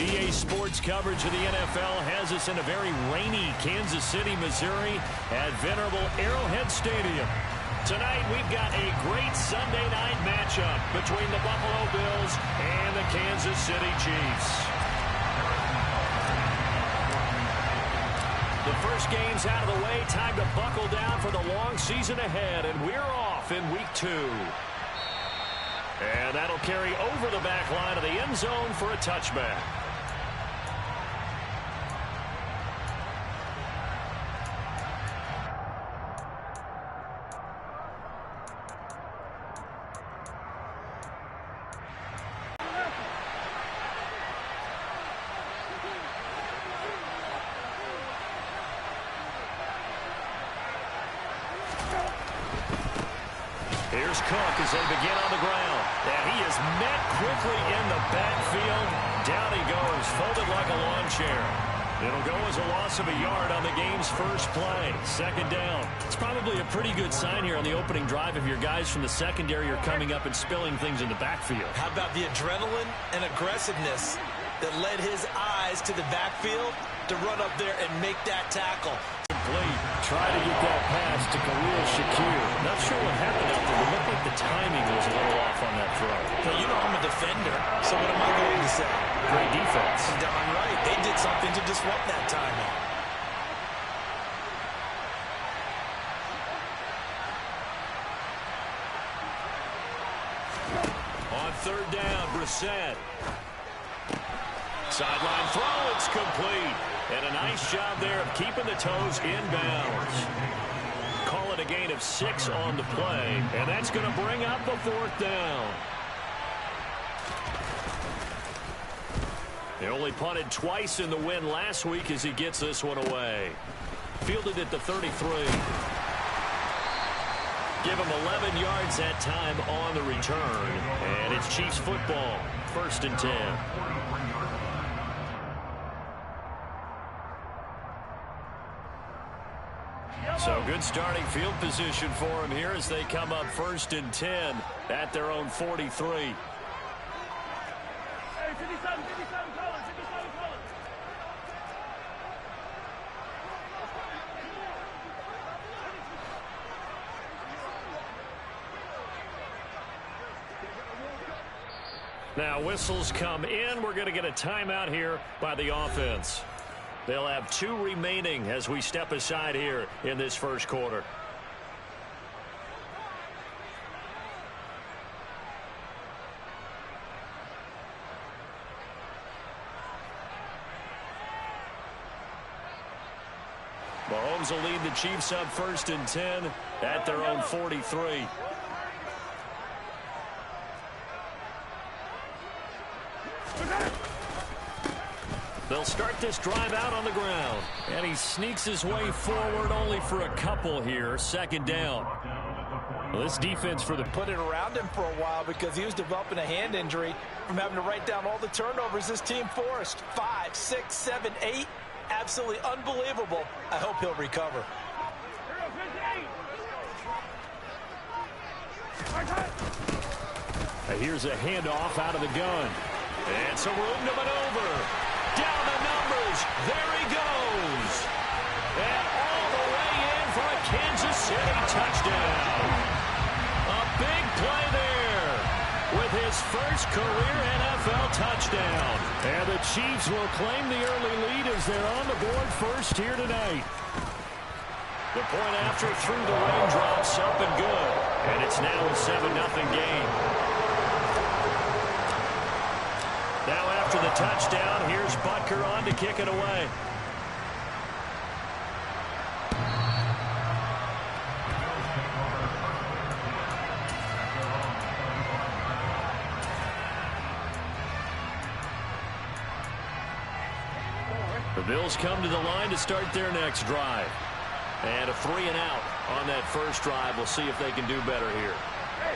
EA Sports coverage of the NFL has us in a very rainy Kansas City, Missouri at venerable Arrowhead Stadium. Tonight, we've got a great Sunday night matchup between the Buffalo Bills and the Kansas City Chiefs. The first game's out of the way. Time to buckle down for the long season ahead, and we're off in Week 2. And that'll carry over the back line of the end zone for a touchback. Here's Cook as they begin on the ground. And he is met quickly in the backfield. Down he goes, folded like a lawn chair. It'll go as a loss of a yard on the game's first play. Second down. It's probably a pretty good sign here on the opening drive if your guys from the secondary are coming up and spilling things in the backfield. How about the adrenaline and aggressiveness that led his eyes to the backfield to run up there and make that tackle? Try to get that pass to Khalil Shakir. Not sure what happened out there. It looked like the timing was a little off on that throw. Now, you know I'm a defender, so what am I going to say? Great defense. Darn right. They did something to disrupt that timing. On third down, Rzsl. Sideline throw, it's complete. And a nice job there of keeping the toes inbounds. Call it a gain of 6 on the play, and that's going to bring up the fourth down. They only punted twice in the win last week as he gets this one away. Fielded at the 33. Give him 11 yards that time on the return. And it's Chiefs football, 1st and 10. So good starting field position for him here as they come up 1st and 10 at their own 43. Now whistles come in. We're going to get a timeout here by the offense. They'll have 2 remaining as we step aside here in this first quarter. Mahomes will lead the Chiefs up 1st and 10 at their own 43. They'll start this drive out on the ground. And he sneaks his way forward only for a couple here. 2nd down. Well, this defense for the put it around him for a while because he was developing a hand injury from having to write down all the turnovers this team forced. 5, 6, 7, 8. Absolutely unbelievable. I hope he'll recover. Here's a handoff out of the gun. And some room to maneuver. Down the numbers. There he goes. And all the way in for a Kansas City touchdown. A big play there with his first career NFL touchdown. And the Chiefs will claim the early lead as they're on the board first here tonight. The point after through the raindrops up and good. And it's now a 7-0 game. Now after the touchdown, here's Butker on to kick it away. The Bills come to the line to start their next drive. And a 3 and out on that first drive. We'll see if they can do better here.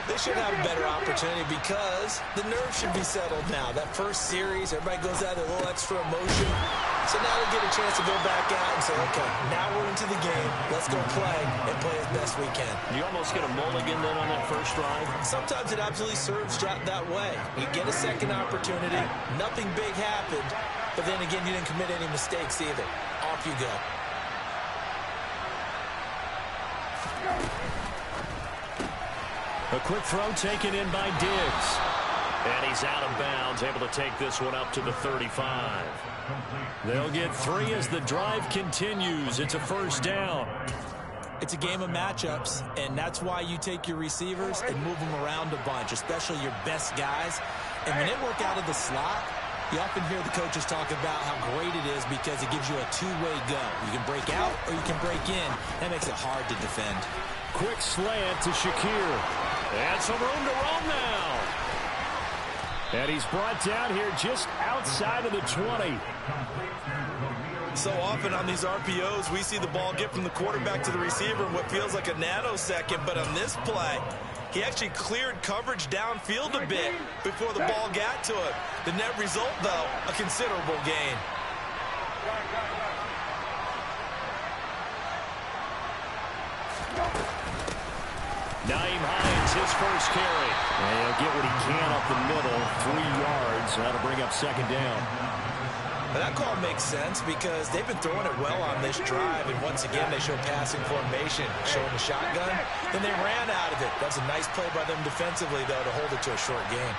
They should have a better opportunity because the nerves should be settled now. That first series, everybody goes out with a little extra emotion. So now they get a chance to go back out and say, okay, now we're into the game. Let's go play and play as best we can. You almost get a mulligan then on that first drive? Sometimes it absolutely serves that way. You get a second opportunity. Nothing big happened. But then again, you didn't commit any mistakes either. Off you go. A quick throw taken in by Diggs. And he's out of bounds, able to take this one up to the 35. They'll get 3 as the drive continues. It's a first down. It's a game of matchups, and that's why you take your receivers and move them around a bunch, especially your best guys. And when they work out of the slot, you often hear the coaches talk about how great it is because it gives you a two-way go. You can break out or you can break in. That makes it hard to defend. Quick slant to Shakir. And some room to roam now. And he's brought down here just outside of the 20. So often on these RPOs, we see the ball get from the quarterback to the receiver in what feels like a nanosecond. But on this play, he actually cleared coverage downfield a bit before the ball got to him. The net result, though, a considerable gain. Naeem Hines, his first carry. And he'll get what he can up the middle, 3 yards. That'll bring up 2nd down. But that call makes sense because they've been throwing it well on this drive. And once again, they show passing formation, showing the shotgun. Then they ran out of it. That's a nice play by them defensively, though, to hold it to a short gain.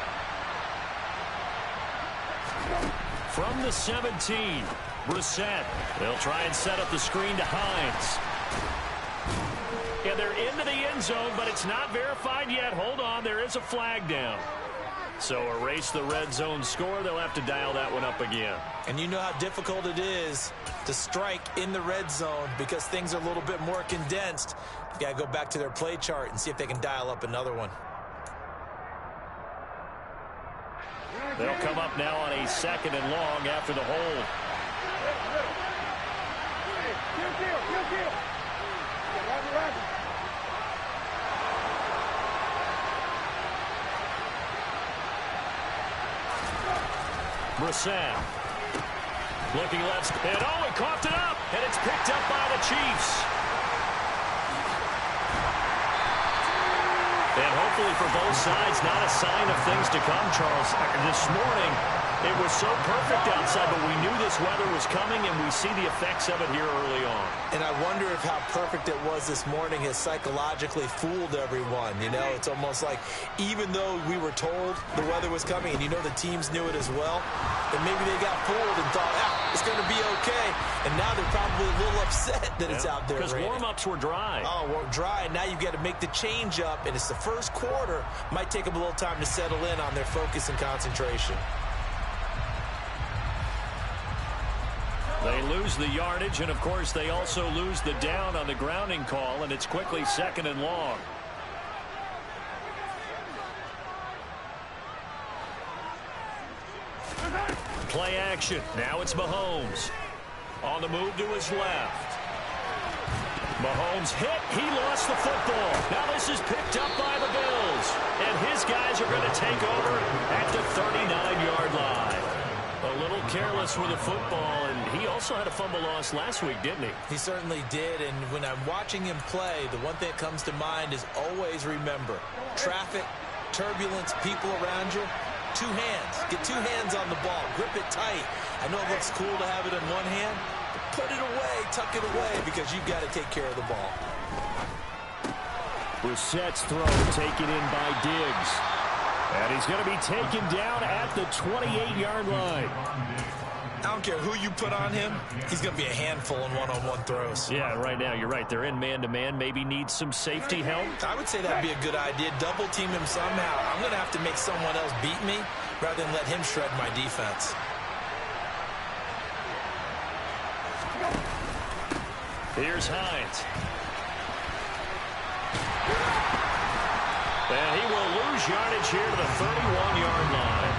From the 17, Rzsl. They'll try and set up the screen to Hines. And they're into the end zone, but it's not verified yet. Hold on, there is a flag down. So erase the red zone score. They'll have to dial that one up again. And you know how difficult it is to strike in the red zone because things are a little bit more condensed. You got to go back to their play chart and see if they can dial up another one. They'll come up now on a 2nd and long after the hold. Rzsl looking left, and he coughed it up, and it's picked up by the Chiefs. And hopefully for both sides, not a sign of things to come, Charles. This morning, it was so perfect outside, but we knew this weather was coming, and we see the effects of it here early on. And I wonder if how perfect it was this morning has psychologically fooled everyone. You know, it's almost like even though we were told the weather was coming, and you know the teams knew it as well, and maybe they got fooled and thought, it's going to be okay. And now they're probably a little upset that it's out there. Because warm-ups were dry. Oh, well, dry. Now you've got to make the change up, and it's the first quarter. Might take them a little time to settle in on their focus and concentration. They lose the yardage, and of course they also lose the down on the grounding call, and it's quickly 2nd and long. Play action. Now it's Mahomes. On the move to his left. Mahomes hit. He lost the football. Now this is picked up by the Bills. And his guys are going to take over at the 39-yard line. A little careless with the football, and he also had a fumble loss last week, didn't he? He certainly did, and when I'm watching him play, the one thing that comes to mind is always remember, traffic, turbulence, people around you, 2 hands. Get 2 hands on the ball. Grip it tight. I know it looks cool to have it in one hand, but put it away, tuck it away, because you've got to take care of the ball. Brissett's throw taken in by Diggs. And he's going to be taken down at the 28-yard line. I don't care who you put on him. He's going to be a handful in one-on-one throws. Yeah, right now, you're right. They're in man-to-man. Maybe need some safety help. I would say that'd be a good idea. Double team him somehow. I'm going to have to make someone else beat me rather than let him shred my defense. Here's Hines. And he will lose yardage here to the 31-yard line.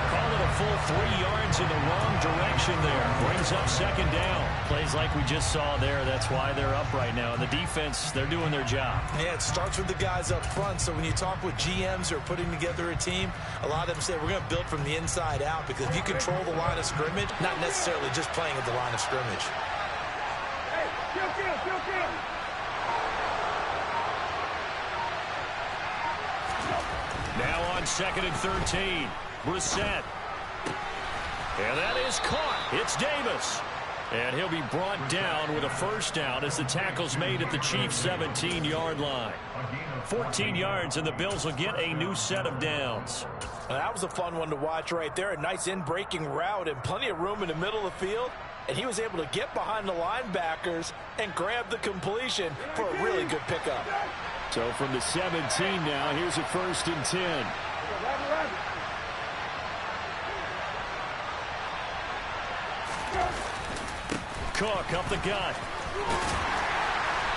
Call it a full 3 yards in the wrong direction there. Brings up 2nd down. Plays like we just saw there. That's why they're up right now. And the defense, they're doing their job. Yeah, it starts with the guys up front. So when you talk with GMs who are putting together a team, a lot of them say we're going to build from the inside out, because if you control the line of scrimmage, not necessarily just playing at the line of scrimmage. Now on 2nd and 13. Brissett. And that is caught. It's Davis. And he'll be brought down with a 1st down as the tackle's made at the Chiefs' 17-yard line. 14 yards, and the Bills will get a new set of downs. Well, that was a fun one to watch right there. A nice in-breaking route and plenty of room in the middle of the field. And he was able to get behind the linebackers and grab the completion for a really good pickup. So from the 17 now, here's a 1st and 10. Cook up the gut.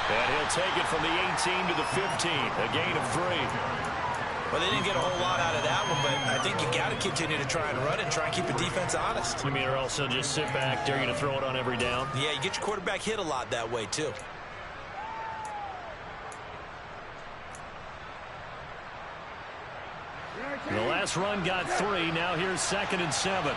And he'll take it from the 18 to the 15. A gain of 3. Well, they didn't get a whole lot out of that one, but I think you got to continue to try and run and try and keep the defense honest. You mean, or else they'll just sit back, dare you to throw it on every down? Yeah, you get your quarterback hit a lot that way, too. The last run got 3. Now here's 2nd and 7.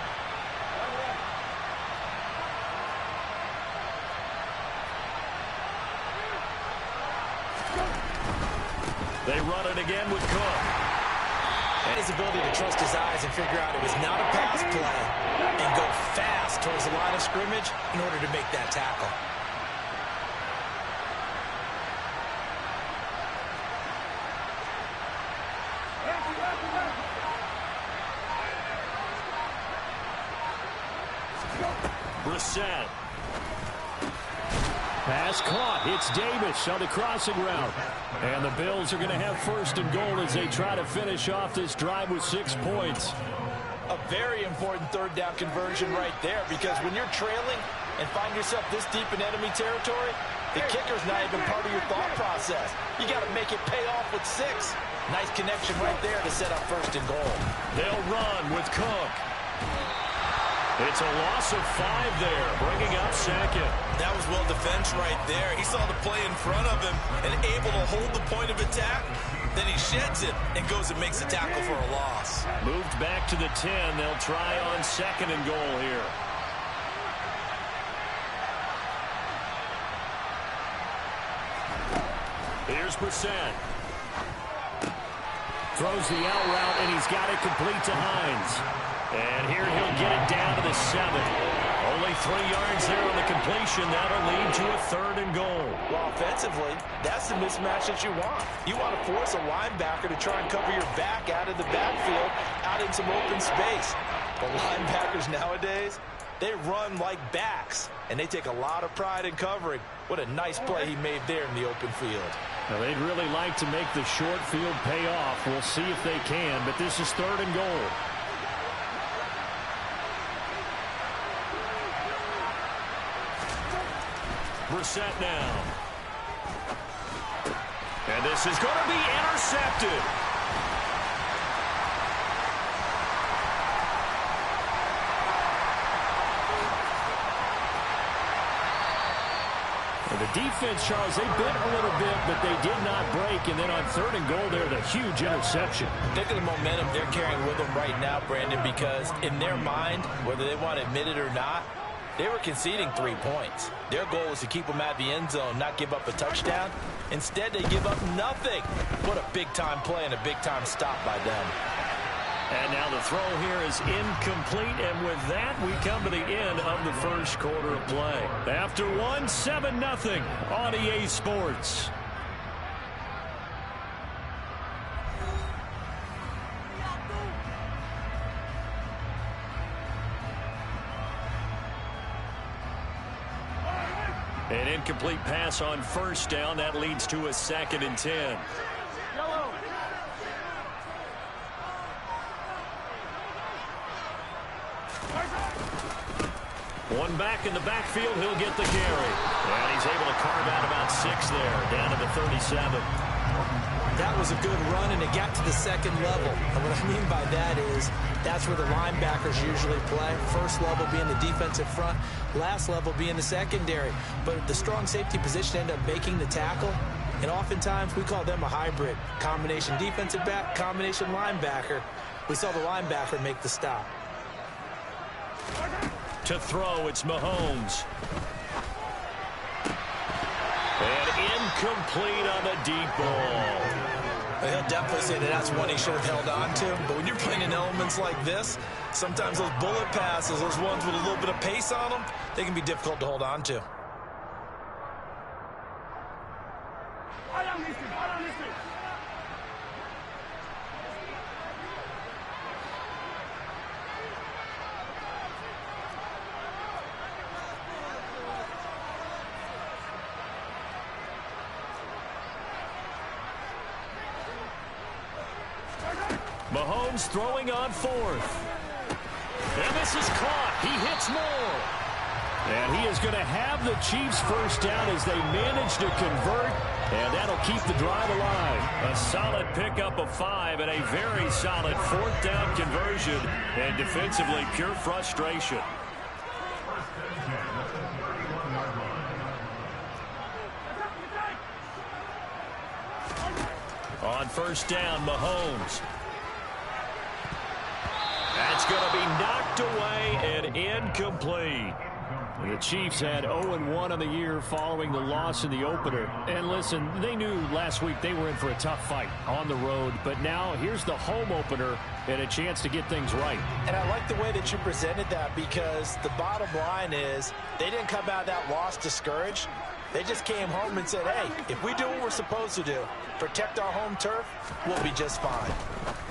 They run it again with Cook. And his ability to trust his eyes and figure out it was not a pass play and go fast towards the line of scrimmage in order to make that tackle. Brissett. Pass caught. It's Davis on the crossing route. And the Bills are going to have 1st and goal as they try to finish off this drive with 6 points. A very important 3rd down conversion right there, because when you're trailing and find yourself this deep in enemy territory, the kicker's not even part of your thought process. You got to make it pay off with 6. Nice connection right there to set up 1st and goal. They'll run with Cook. It's a loss of 5 there, bringing up 2nd. That was well defense right there. He saw the play in front of him and able to hold the point of attack. Then he sheds it and goes and makes a tackle for a loss. Moved back to the 10. They'll try on 2nd and goal here. Here's Brissett. Throws the out route, and he's got it complete to Hines. And here he'll get it down to the 7. Only 3 yards there on the completion. That'll lead to a 3rd and goal. Well, offensively, that's the mismatch that you want. You want to force a linebacker to try and cover your back out of the backfield, out in some open space. The linebackers nowadays, they run like backs, and they take a lot of pride in covering. What a nice play he made there in the open field. Now, they'd really like to make the short field pay off. We'll see if they can, but this is 3rd and goal. Brissett now. And this is going to be intercepted. The defense, Charles, they bit a little bit, but they did not break. And then on 3rd and goal there, the huge interception. Think of the momentum they're carrying with them right now, Brandon, because in their mind, whether they want to admit it or not, they were conceding 3 points. Their goal was to keep them at the end zone, not give up a touchdown. Instead, they give up nothing. What a big-time play and a big-time stop by them. And now the throw here is incomplete, and with that, we come to the end of the first quarter of play. After one, 7-0 on EA Sports. An incomplete pass on 1st down. That leads to a 2nd and 10. One back in the backfield, he'll get the carry. And he's able to carve out about 6 there, down to the 37. That was a good run, and it got to the 2nd level. And what I mean by that is that's where the linebackers usually play. First level being the defensive front, last level being the secondary. But the strong safety position ended up making the tackle. And oftentimes we call them a hybrid. Combination defensive back, combination linebacker. We saw the linebacker make the stop. To throw, it's Mahomes. And incomplete on the deep ball. He'll definitely say that that's one he should have held on to. But when you're playing in elements like this, sometimes those bullet passes, those ones with a little bit of pace on them, they can be difficult to hold on to. Mahomes throwing on 4th. And this is caught. He hits more. And he is going to have the Chiefs first down as they manage to convert. And that'll keep the drive alive. A solid pickup of 5 and a very solid 4th down conversion. And defensively, pure frustration. On 1st down, Mahomes. That's going to be knocked away and incomplete. The Chiefs had 0-1 on the year following the loss in the opener. And listen, they knew last week they were in for a tough fight on the road. But now here's the home opener and a chance to get things right. And I like the way that you presented that, because the bottom line is they didn't come out of that loss discouraged. They just came home and said, hey, if we do what we're supposed to do, protect our home turf, we'll be just fine.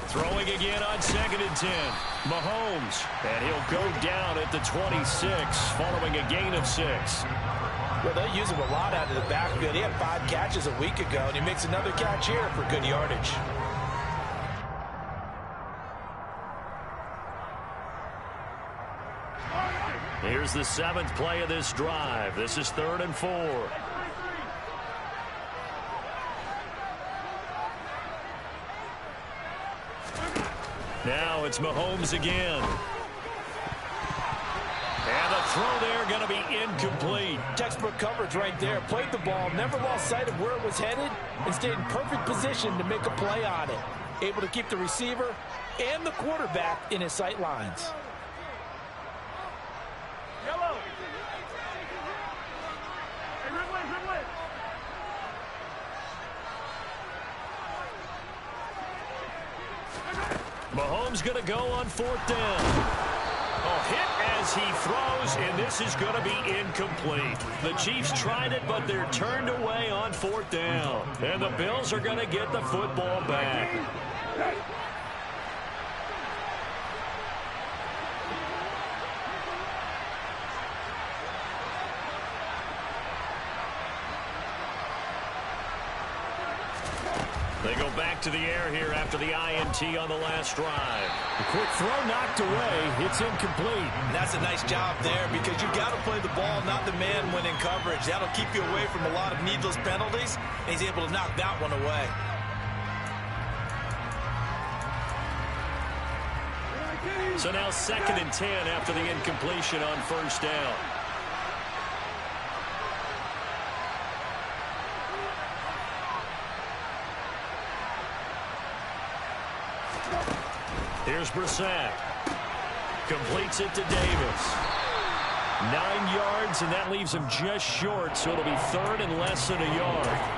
Throwing again on 2nd and 10. Mahomes, and he'll go down at the 26 following a gain of 6. Well, they use him a lot out of the backfield. He had 5 catches a week ago, and he makes another catch here for good yardage. Here's the 7th play of this drive. This is 3rd and 4. Now it's Mahomes again. And the throw there going to be incomplete. Textbook coverage right there. Played the ball, never lost sight of where it was headed, and stayed in perfect position to make a play on it. Able to keep the receiver and the quarterback in his sight lines. Yellow. Mahomes going to go on 4th down. Oh, hit as he throws, and this is going to be incomplete. The Chiefs tried it, but they're turned away on 4th down. And the Bills are going to get the football back. They go back to the air here after the INT on the last drive. A quick throw knocked away. It's incomplete. And that's a nice job there because you've got to play the ball, not the man when in coverage. That'll keep you away from a lot of needless penalties, and he's able to knock that one away. So now 2nd and 10 after the incompletion on first down. Here's Rzsl. Completes it to Davis. 9 yards, and that leaves him just short, so it'll be 3rd and less than a yard.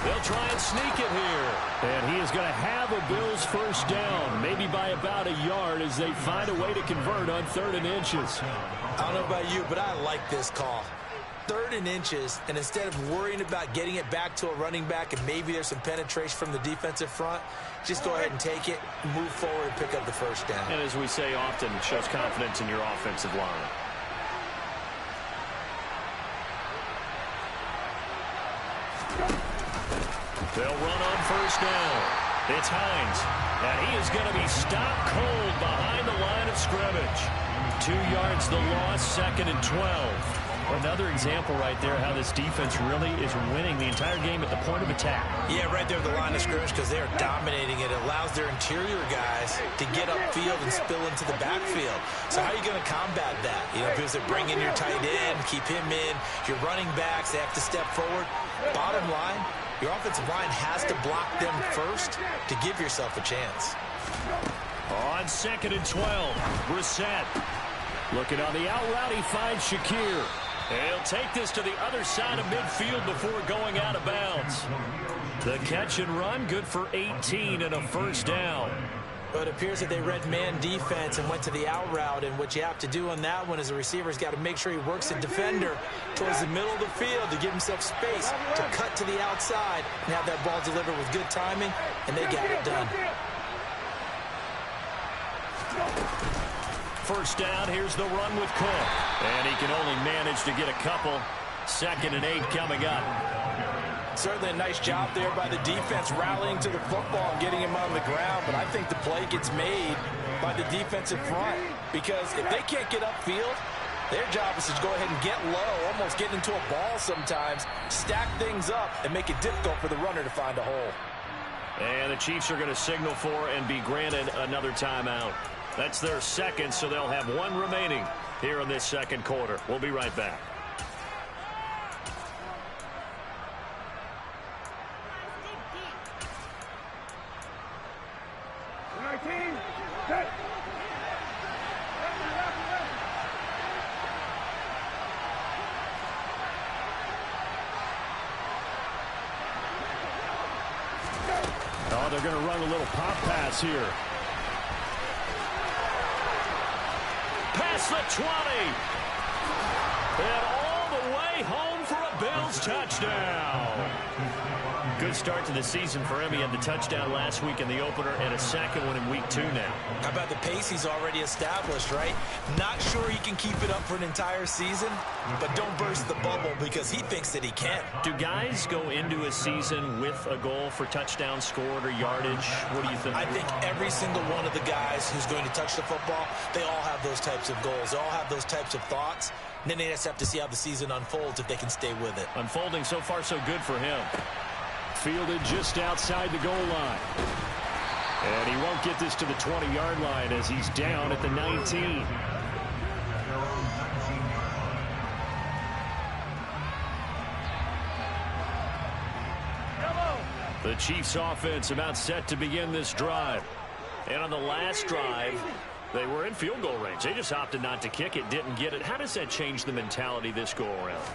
They'll try and sneak it here. And he is going to have a Bills first down, maybe by about a yard as they find a way to convert on 3rd and inches. I don't know about you, but I like this call. 3rd and inches, and instead of worrying about getting it back to a running back and maybe there's some penetration from the defensive front, just go ahead and take it, move forward, and pick up the first down. And as we say often, shows confidence in your offensive line. They'll run on first down. It's Hines, and he is going to be stopped cold behind the line of scrimmage. 2 yards the loss, 2nd and 12. Another example right there how this defense really is winning the entire game at the point of attack. Yeah, right there at the line of scrimmage because they are dominating it. It allows their interior guys to get upfield and spill into the backfield. So how are you going to combat that? You know, because they bring in your tight end, keep him in. Your running backs, they have to step forward. Bottom line, your offensive line has to block them first to give yourself a chance. On 2nd and 12, Rzsl. Looking on the out route, he finds Shakir. He'll take this to the other side of midfield before going out of bounds. The catch and run, good for 18 and a first down. But it appears that they read man defense and went to the out route, and what you have to do on that one is the receiver's got to make sure he works the defender towards the middle of the field to give himself space to cut to the outside and have that ball delivered with good timing, and they got it done. First down, here's the run with Cook. And he can only manage to get a couple. 2nd and 8 coming up. Certainly a nice job there by the defense rallying to the football and getting him on the ground, but I think the play gets made by the defensive front because if they can't get upfield, their job is to go ahead and get low, almost get into a ball sometimes, stack things up, and make it difficult for the runner to find a hole. And the Chiefs are going to signal for and be granted another timeout. That's their 2nd, so they'll have 1 remaining here in this 2nd quarter. We'll be right back. Oh, they're going to run a little pop pass here. Past the 20. And all the way home for a Bills touchdown. Good start to the season for him. He had the touchdown last week in the opener and a 2nd one in week 2 now. How about the pace he's already established, right? Not sure he can keep it up for an entire season, but don't burst the bubble because he thinks that he can. Do guys go into a season with a goal for touchdown scored or yardage? What do you think? I think every single one of the guys who's going to touch the football, they all have those types of goals. They all have those types of thoughts. And then they just have to see how the season unfolds if they can stay with it. Unfolding so far so good for him. Fielded just outside the goal line. And he won't get this to the 20-yard line as he's down at the 19. The Chiefs offense about set to begin this drive. And on the last drive, They were in field goal range. They just opted not to kick it, didn't get it. How does that change the mentality this go-around?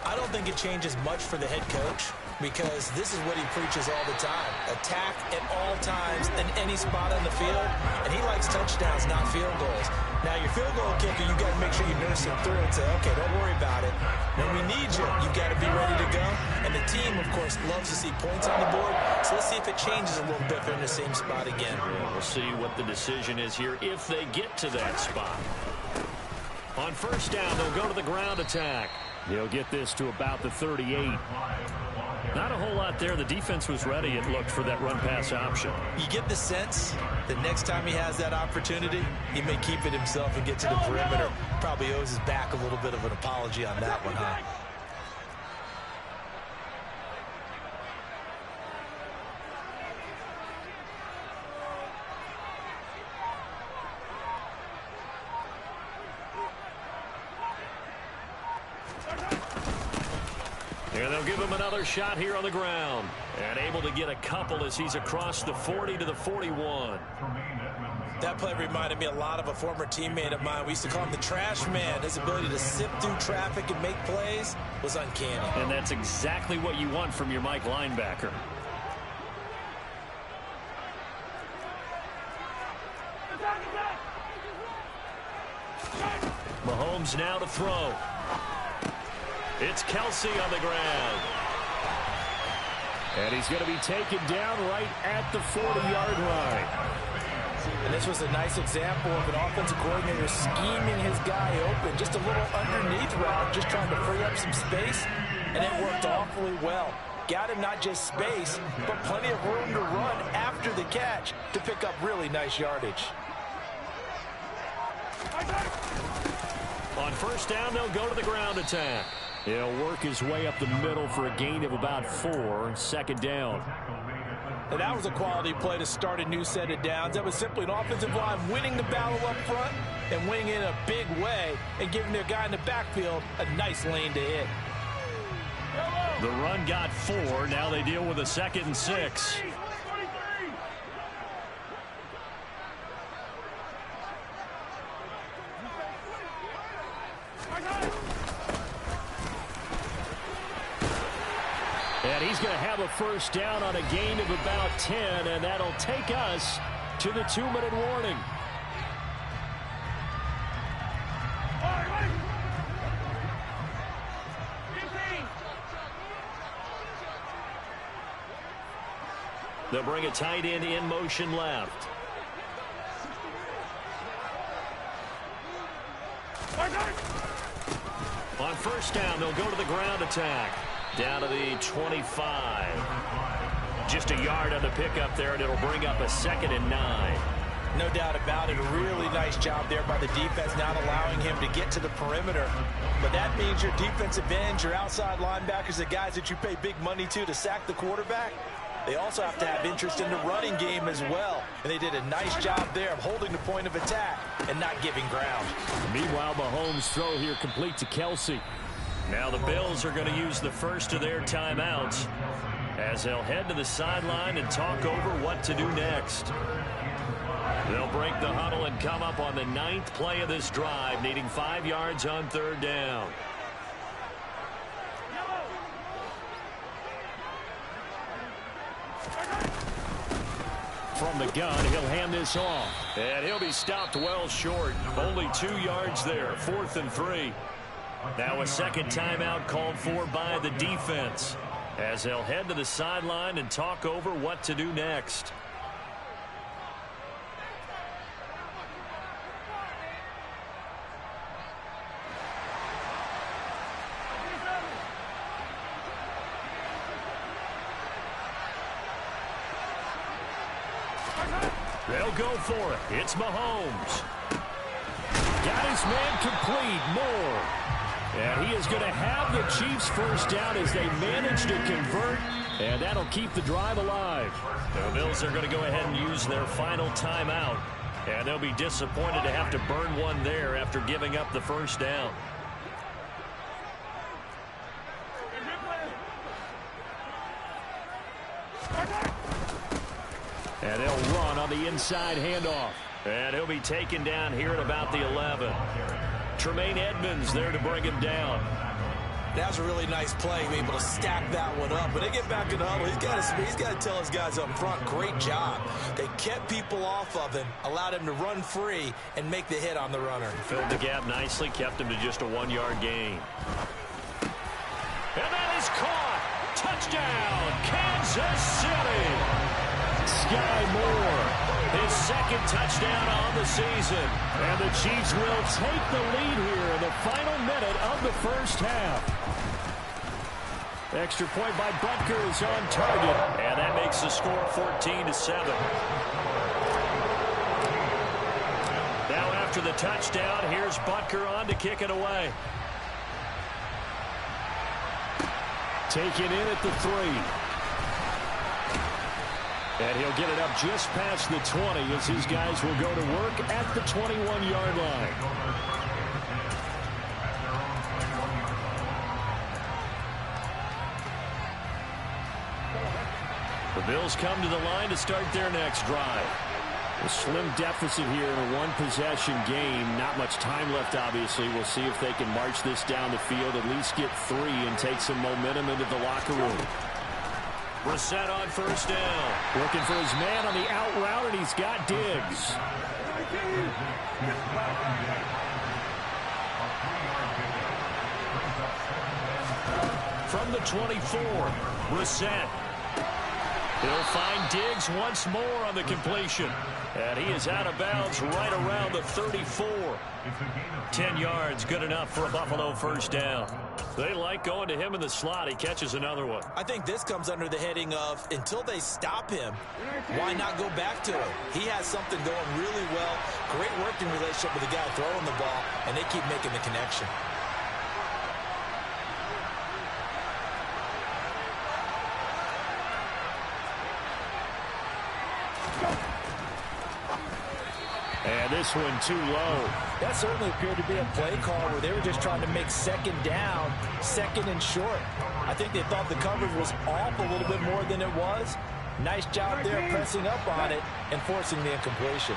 I don't think it changes much for the head coach because this is what he preaches all the time. Attack at all times in any spot on the field, and he likes touchdowns, not field goals. Now, your field goal kicker, you got to make sure you nurse him through and say, okay, don't worry about it. When we need you, you got to be ready to go. And the team, of course, loves to see points on the board. So let's see if it changes a little bit if they're in the same spot again. Yeah, we'll see what the decision is here if they get to that spot. On first down, they'll go to the ground attack. He'll get this to about the 38. Not a whole lot there. The defense was ready, it looked, for that run-pass option. You get the sense that next time he has that opportunity, he may keep it himself and get to the perimeter. Probably owes his back a little bit of an apology on that one, huh? And they'll give him another shot here on the ground. And able to get a couple as he's across the 40 to the 41. That play reminded me a lot of a former teammate of mine. We used to call him the trash man. His ability to sift through traffic and make plays was uncanny. And that's exactly what you want from your Mike linebacker. Mahomes now to throw. It's Kelsey on the ground. And he's going to be taken down right at the 40-yard line. And this was a nice example of an offensive coordinator scheming his guy open. Just a little underneath route, just trying to free up some space. And it worked awfully well. Got him not just space, but plenty of room to run after the catch to pick up really nice yardage. On first down, they'll go to the ground attack. He'll work his way up the middle for a gain of about 4. Second down. And that was a quality play to start a new set of downs. That was simply an offensive line winning the battle up front and winning in a big way and giving their guy in the backfield a nice lane to hit. The run got 4. Now they deal with a 2nd and 6. And he's going to have a first down on a gain of about 10, and that'll take us to the 2-minute warning. They'll bring a tight end in motion left. On first down, they'll go to the ground attack. Down to the 25. Just a yard on the pickup there, and it'll bring up a 2nd and 9. No doubt about it. A really nice job there by the defense, not allowing him to get to the perimeter. But that means your defensive ends, your outside linebackers, the guys that you pay big money to sack the quarterback, they also have to have interest in the running game as well. And they did a nice job there of holding the point of attack and not giving ground. Meanwhile, Mahomes' throw here complete to Kelsey. Now the Bills are going to use the first of their timeouts as they'll head to the sideline and talk over what to do next. They'll break the huddle and come up on the 9th play of this drive, needing 5 yards on 3rd down. From the gun, he'll hand this off. And he'll be stopped well short. Only 2 yards there, 4th and 3. Now a 2nd timeout called for by the defense as they'll head to the sideline and talk over what to do next. They'll go for it. It's Mahomes. Got his man complete. Moore. And he is going to have the Chiefs first down as they manage to convert. And that'll keep the drive alive. The Bills are going to go ahead and use their final timeout. And they'll be disappointed to have to burn one there after giving up the first down. And they'll run on the inside handoff. And he'll be taken down here at about the 11. Tremaine Edmonds there to bring him down. That was a really nice play, able to stack that one up. When they get back in the huddle, he's got to tell his guys up front, great job. They kept people off of him, allowed him to run free, and make the hit on the runner. Filled the gap nicely, kept him to just a 1-yard gain. And that is caught. Touchdown, Kansas City. Sky Moore, his second touchdown on the season. And the Chiefs will take the lead here in the final minute of the first half. Extra point by Butker is on target. And that makes the score 14-7. Now after the touchdown, here's Butker on to kick it away. Taken in at the 3. And he'll get it up just past the 20 as his guys will go to work at the 21-yard line. The Bills come to the line to start their next drive. A slim deficit here in a one-possession game. Not much time left, obviously. We'll see if they can march this down the field, at least get 3, and take some momentum into the locker room. Rzsl on first down. Looking for his man on the out route, and he's got Diggs. From the 24, Rzsl. He'll find Diggs once more on the completion. And he is out of bounds right around the 34. 10 yards, good enough for a Buffalo first down. They like going to him in the slot. He catches another one. I think this comes under the heading of, until they stop him, why not go back to him? He has something going really well. Great working relationship with the guy throwing the ball, and they keep making the connection. And this one too low. That certainly appeared to be a play call where they were just trying to make second down, second and short. I think they thought the coverage was off a little bit more than it was. Nice job there pressing up on it and forcing the incompletion.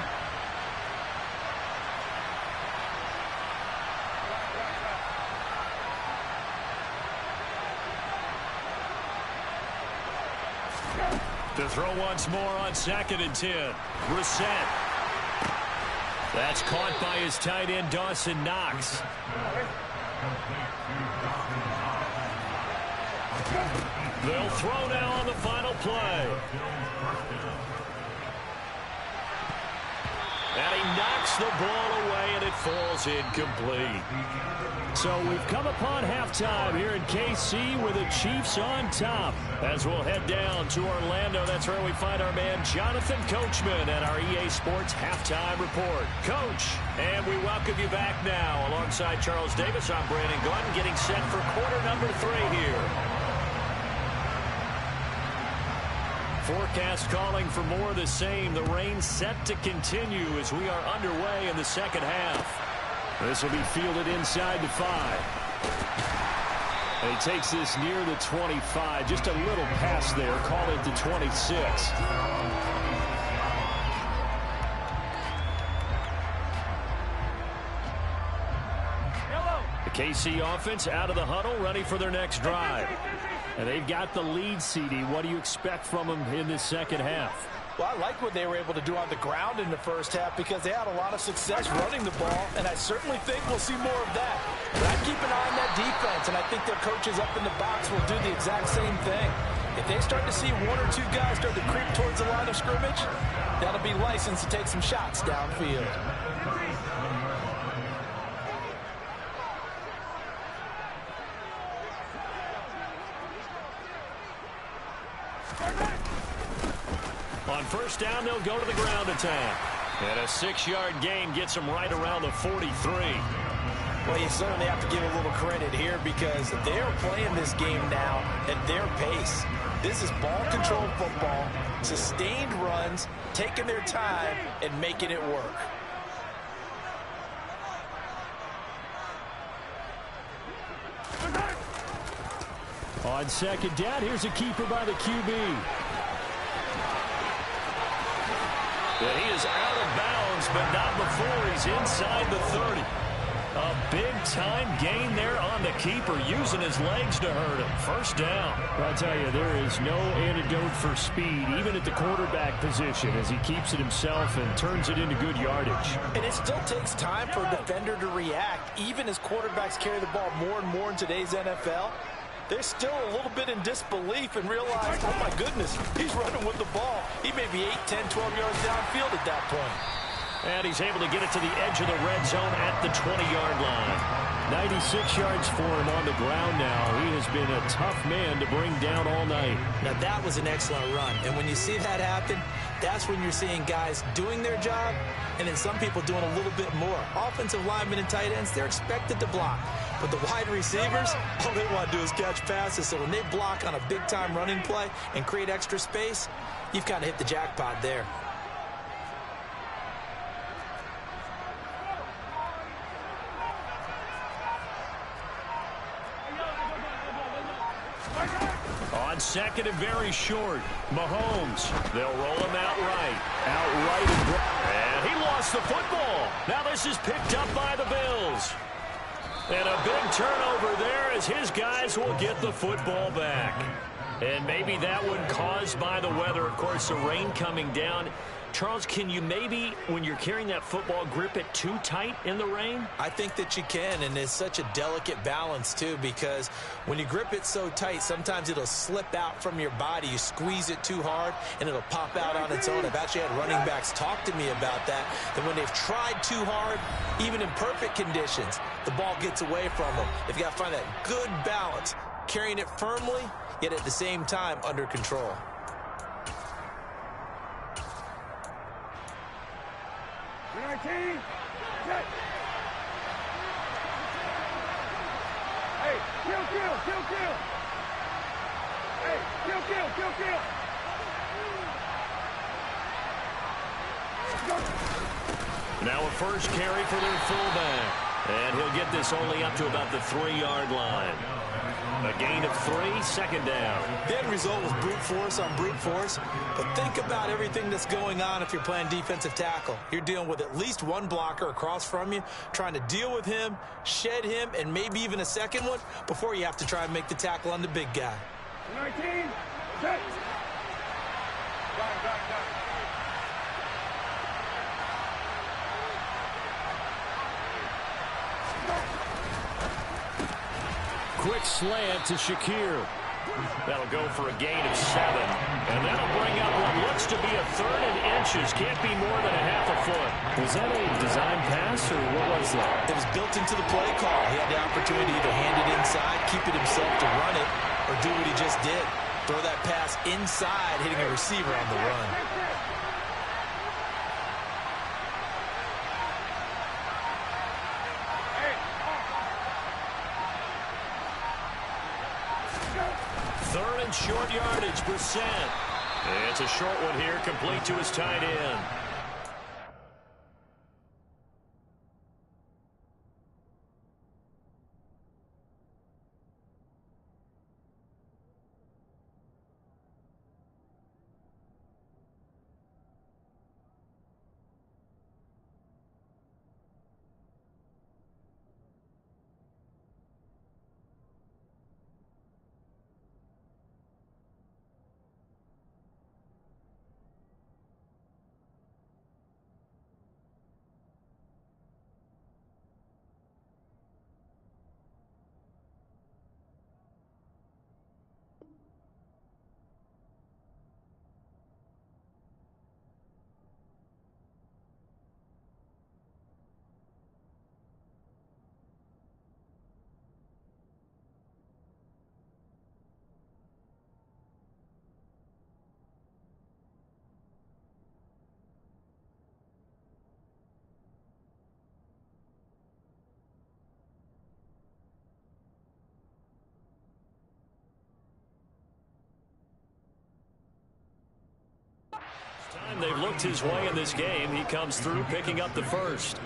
To throw once more on 2nd and 10. Rzsl. That's caught by his tight end, Dawson Knox. They'll throw now on the final play. And he knocks the ball away, and it falls incomplete. So we've come upon halftime here in KC with the Chiefs on top. As we'll head down to Orlando, that's where we find our man Jonathan Coachman at our EA Sports Halftime Report. Coach, and we welcome you back now. Alongside Charles Davis, I'm Brandon Gordon, getting set for quarter number 3 here. Forecast calling for more of the same. The rain set to continue as we are underway in the second half. This will be fielded inside the 5. And he takes this near the 25. Just a little pass there. Call it the 26. The KC offense out of the huddle, ready for their next drive. And they've got the lead, CD. What do you expect from them in this second half? Well, I like what they were able to do on the ground in the first half because they had a lot of success running the ball, and I certainly think we'll see more of that. But I keep an eye on that defense, and I think their coaches up in the box will do the exact same thing. If they start to see 1 or 2 guys start to creep towards the line of scrimmage, that'll be licensed to take some shots downfield. On first down, they'll go to the ground attack. And a 6-yard gain gets them right around the 43. Well, you certainly have to give a little credit here because they're playing this game now at their pace. This is ball-controlled football, sustained runs, taking their time, and making it work. On second down, here's a keeper by the QB. And he is out of bounds but not before he's inside the 30. A big-time gain there on the keeper, using his legs to hurt him. First down. I'll tell you, there is no antidote for speed, even at the quarterback position, as he keeps it himself and turns it into good yardage. And it still takes time for a defender to react. Even as quarterbacks carry the ball more and more in today's NFL, they're still a little bit in disbelief and realize, oh, my goodness, he's running with the ball. He may be 8, 10, 12 yards downfield at that point. And he's able to get it to the edge of the red zone at the 20-yard line. 96 yards for him on the ground now. He has been a tough man to bring down all night. Now, that was an excellent run. And when you see that happen, that's when you're seeing guys doing their job and then some people doing a little bit more. Offensive linemen and tight ends, they're expected to block. But the wide receivers, all they want to do is catch passes. So when they block on a big-time running play and create extra space, you've kind of hit the jackpot there. On second and very short, Mahomes. They'll roll him outright. And he lost the football. Now this is picked up by the Bills. And a big turnover there as his guys will get the football back. And maybe that one caused by the weather. Of course, the rain coming down. Charles, can you maybe, when you're carrying that football, grip it too tight in the rain? I think that you can, and it's such a delicate balance, too, because when you grip it so tight, sometimes it'll slip out from your body. You squeeze it too hard, and it'll pop out on its own. I've actually had running backs talk to me about that when they've tried too hard, even in perfect conditions, the ball gets away from them. They've got to find that good balance, carrying it firmly, yet at the same time under control. Hey, kill. Hey, kill. Now a first carry for their fullback. And he'll get this only up to about the 3-yard line. A gain of 3, second down. The end result was brute force on brute force. But think about everything that's going on if you're playing defensive tackle. You're dealing with at least one blocker across from you, trying to deal with him, shed him, and maybe even a second one before you have to try and make the tackle on the big guy. 19, set. Quick slant to Shakir. That'll go for a gain of 7. And that'll bring up what looks to be a 3rd and inches. Can't be more than a half a foot. Was that a design pass, or what was that? It was built into the play call. He had the opportunity to either hand it inside, keep it himself to run it, or do what he just did. Throw that pass inside, hitting a receiver on the run. Short yardage, Brissett. It's a short one here, complete to his tight end. They've looked his way in this game. He comes through picking up the first.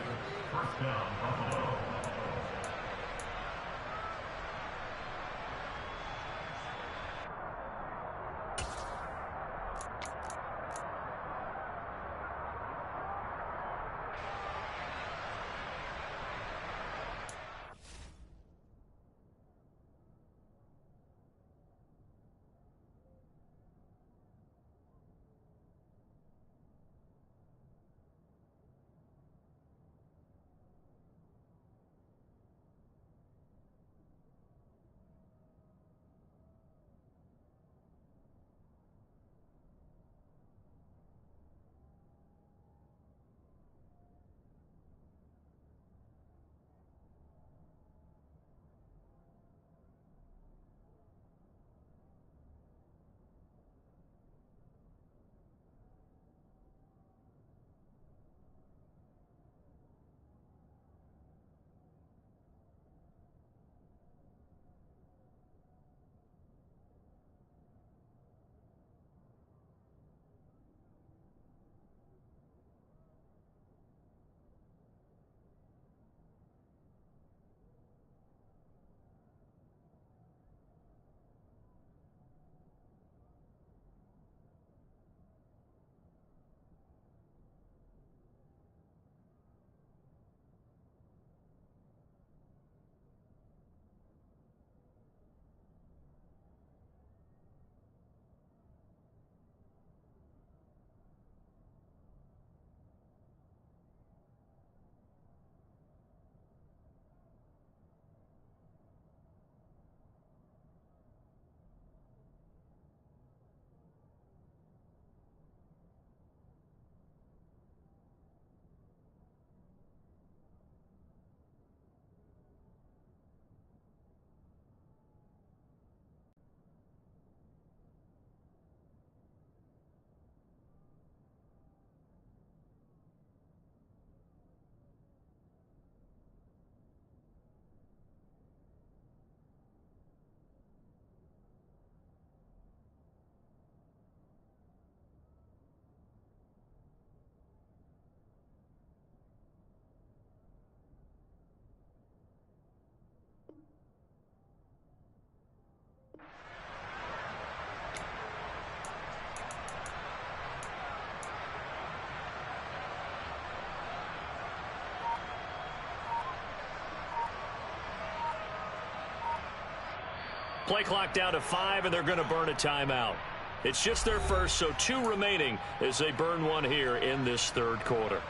Play clock down to 5, and they're going to burn a timeout. It's just their first, so 2 remaining as they burn one here in this third quarter.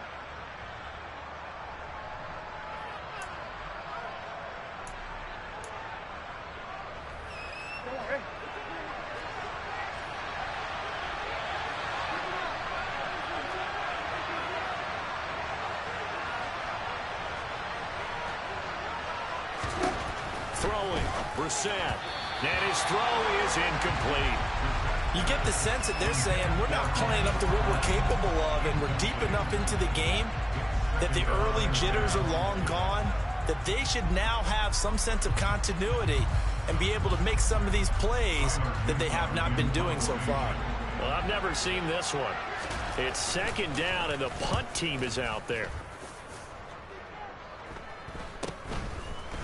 Throwing, Rzsl, and his throw is incomplete. You get the sense that they're saying we're not playing up to what we're capable of, and we're deep enough into the game that the early jitters are long gone, that they should now have some sense of continuity and be able to make some of these plays that they have not been doing so far. Well, I've never seen this one. It's second down, and the punt team is out there.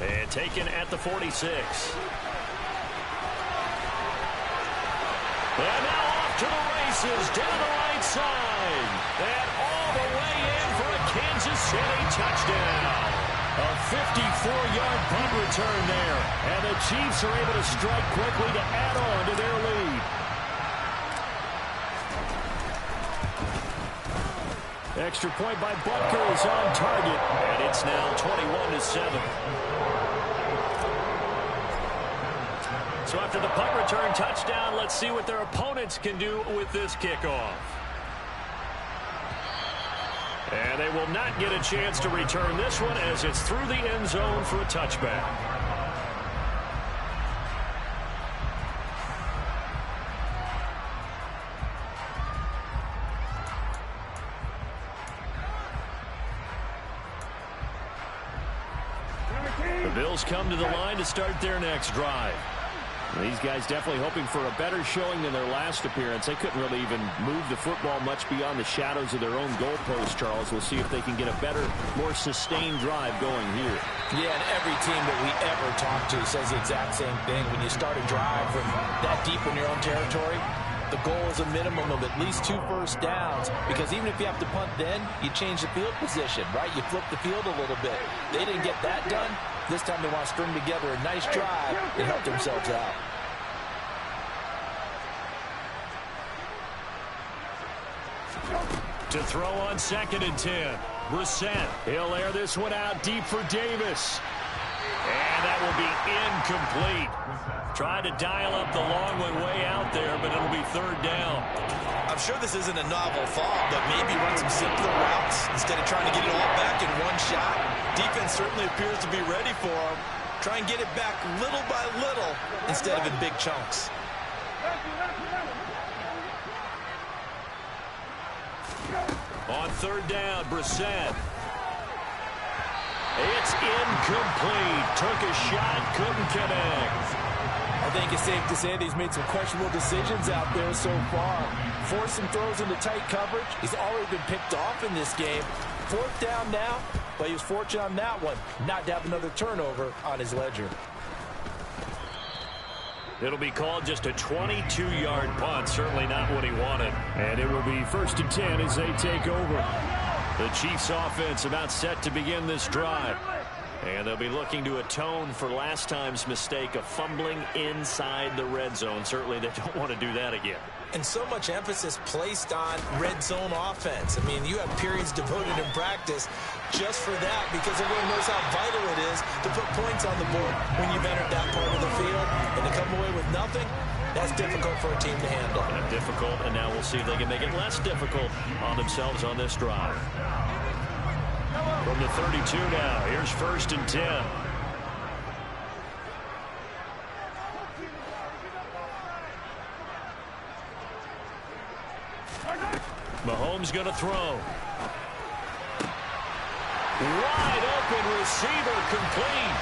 And taken at the 46. And now off to the races, down the right side. And all the way in for a Kansas City touchdown. A 54-yard punt return there. And the Chiefs are able to strike quickly to add on to their lead. Extra point by Butker is on target. And it's now 21-7. So after the punt return touchdown, let's see what their opponents can do with this kickoff. And they will not get a chance to return this one as it's through the end zone for a touchback. The Bills come to the line to start their next drive. These guys definitely hoping for a better showing than their last appearance. They couldn't really even move the football much beyond the shadows of their own goalpost, Charles. We'll see if they can get a better, more sustained drive going here. Yeah, and every team that we ever talk to says the exact same thing. When you start a drive from that deep in your own territory, the goal is a minimum of at least 2 first downs, because even if you have to punt then, you change the field position, right? You flip the field a little bit. They didn't get that done. This time they want to string together a nice drive and help themselves out. To throw on 2nd and 10. Rzsl. He'll air this one out deep for Davis. And that will be incomplete. Tried to dial up the long one way out there, but it'll be 3rd down. I'm sure this isn't a novel thought, but maybe run some simpler routes instead of trying to get it all back in one shot. Defense certainly appears to be ready for them. Try and get it back little by little instead of in big chunks. On 3rd down, Rzsl. It's incomplete. Took a shot, couldn't connect. I think it's safe to say that he's made some questionable decisions out there so far. Forced some throws into tight coverage. He's already been picked off in this game. 4th down now, but he was fortunate on that one not to have another turnover on his ledger. It'll be called just a 22-yard punt. Certainly not what he wanted. And it will be 1st and 10 as they take over. The Chiefs offense about set to begin this drive. And they'll be looking to atone for last time's mistake of fumbling inside the red zone. Certainly they don't want to do that again. And so much emphasis placed on red zone offense. I mean, you have periods devoted in practice just for that, because everyone knows how vital it is to put points on the board when you've entered that part of the field. And to come away with nothing, that's difficult for a team to handle. Difficult, and now we'll see if they can make it less difficult on themselves on this drive. From the 32 now, here's 1st and 10. Mahomes going to throw. Wide open receiver, complete.